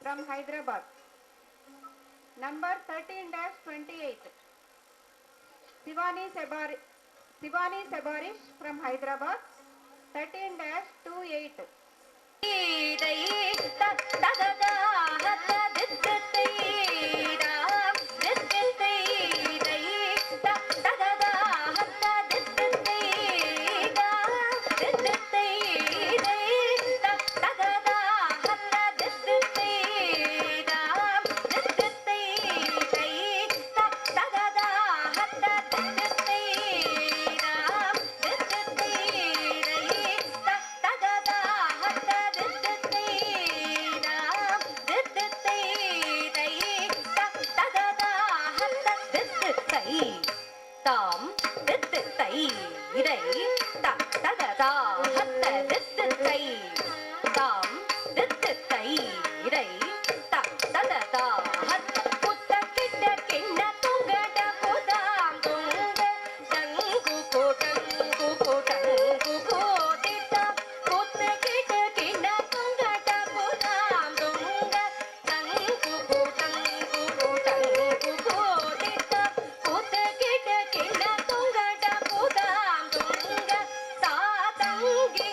from Hyderabad. Number 13-28, Sivani Sebarish from Hyderabad, 13-28. Tam đứt tay đây ta ta da da hatta đứt tay tam đứt tay đây ta ta da da hatta kutta kidda kinna tungada kodam tunga tang ku dita kutta kidda kinna tungada kodam tunga tang ku dita kutta kidda kinna tungada kodam tunga sa tangi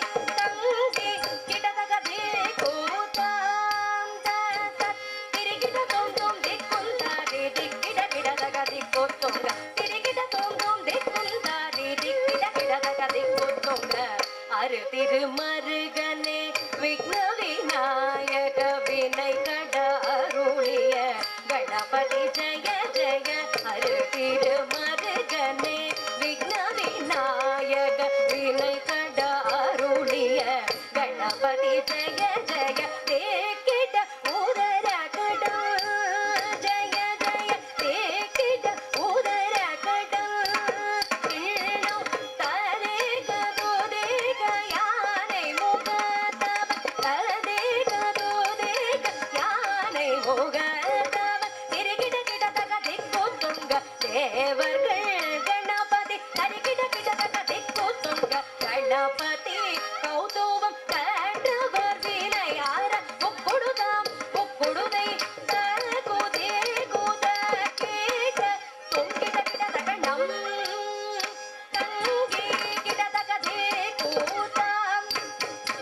kidadaga dekutam ta tirigida tom tom dekunta kidadaga dekutunga tirigida tom tom dekunta kidadaga dekutunga aru tirumarugane vigna vinayaka vinay kada aruliya ganapati jaya jaya aru tirumarugane vigna vinayaka vinay kada aruliya ganapati jaya jaya dekida udara kada jaya jaya dekida udara kada ilno tare kadu deka yane mugatava tare kadu deka yane mugatava tirigida kida daga dikkutunga devargal ganapati tarigida kida daga dikkutunga ganapati கௌதூவம் கண்டவர் வினையார முக்குடுதாம் முக்குடுதை தகுதே குத கேக தொங்கிட கிடதக நம் தங்கி கிடதகதே கூதாம்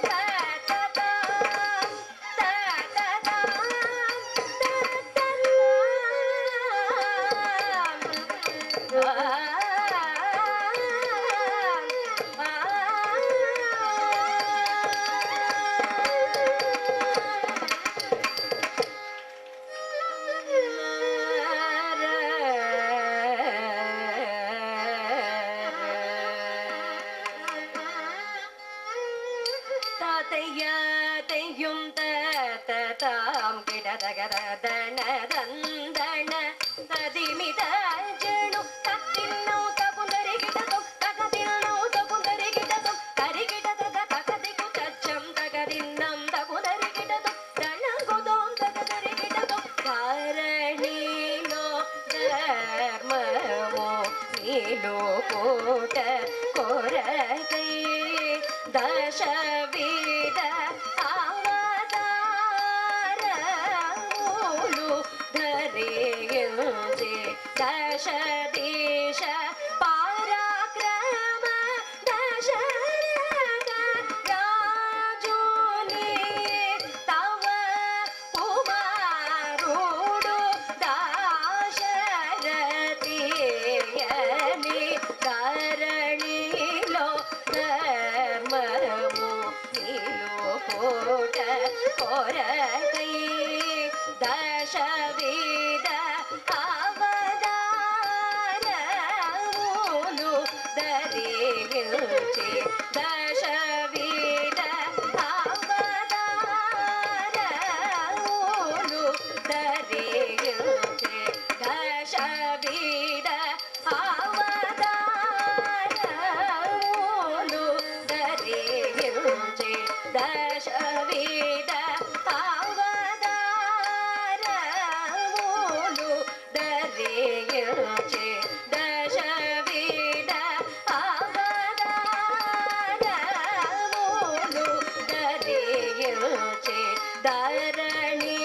தததாம் தாத்தையும் தாம் கிடதகதன தந்தன ததிமித ஜணு தத்தின்னோ தகுந்தரி கிடதும் தகதின்னோ தகுந்தரி கிடதும் கரி கிடதக தகதி குச்சம் தகதின்னம் தகுந்தரி கிடதும் தனகுதோம் தகதரி கிடதும் காரணீலோ தர்மமோ நீலோ கோட்ட கோரகை தசவித அவதாரமுலு தரேயுதே தசதேಶ பராக்கிரம தசரத ராஜுனி தவ குமாரோடு தாசரதியனி கரணிலோ தர்மமு நீலோ கோட கோரகை தசவித அவதாரமுலு தரேயுதே தசவித அவதாரமுலு தரேயுதே தசவித அவதாரமுலு தரேயுதே தசவித அவதாரமுலு தரேயுதே தசவித அவதாரமுலு தரேயுதே தரணி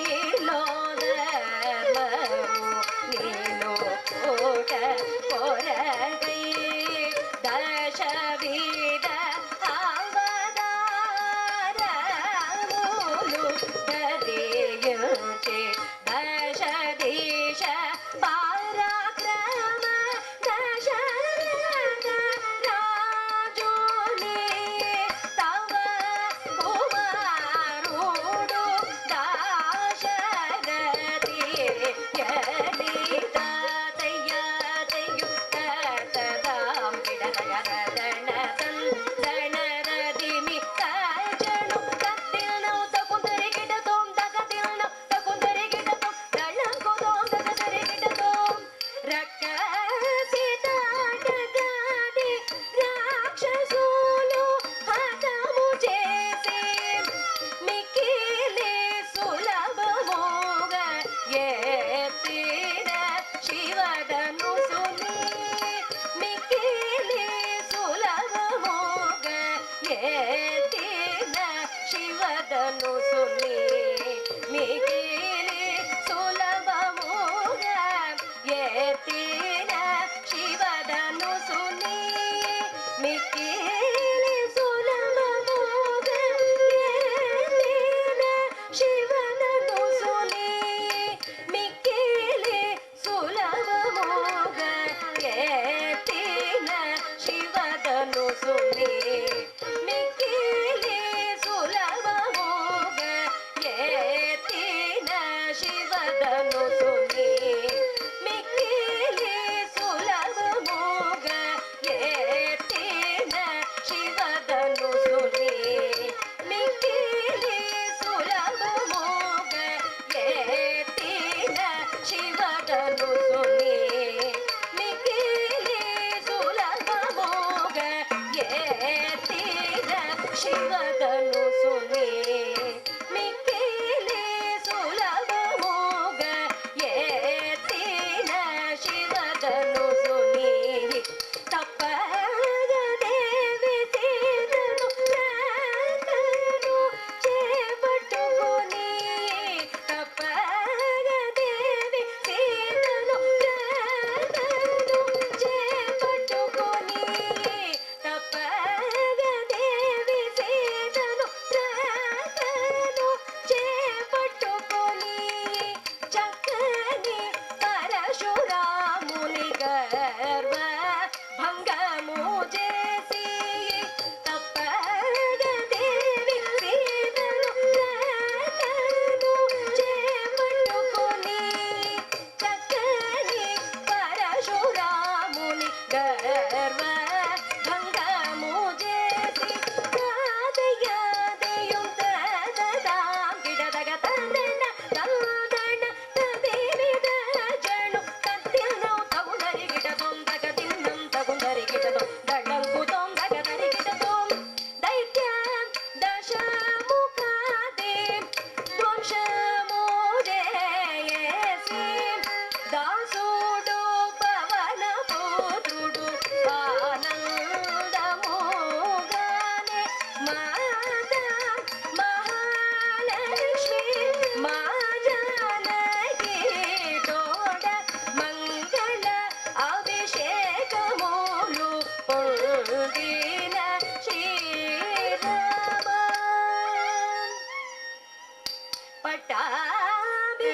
பட்டாபி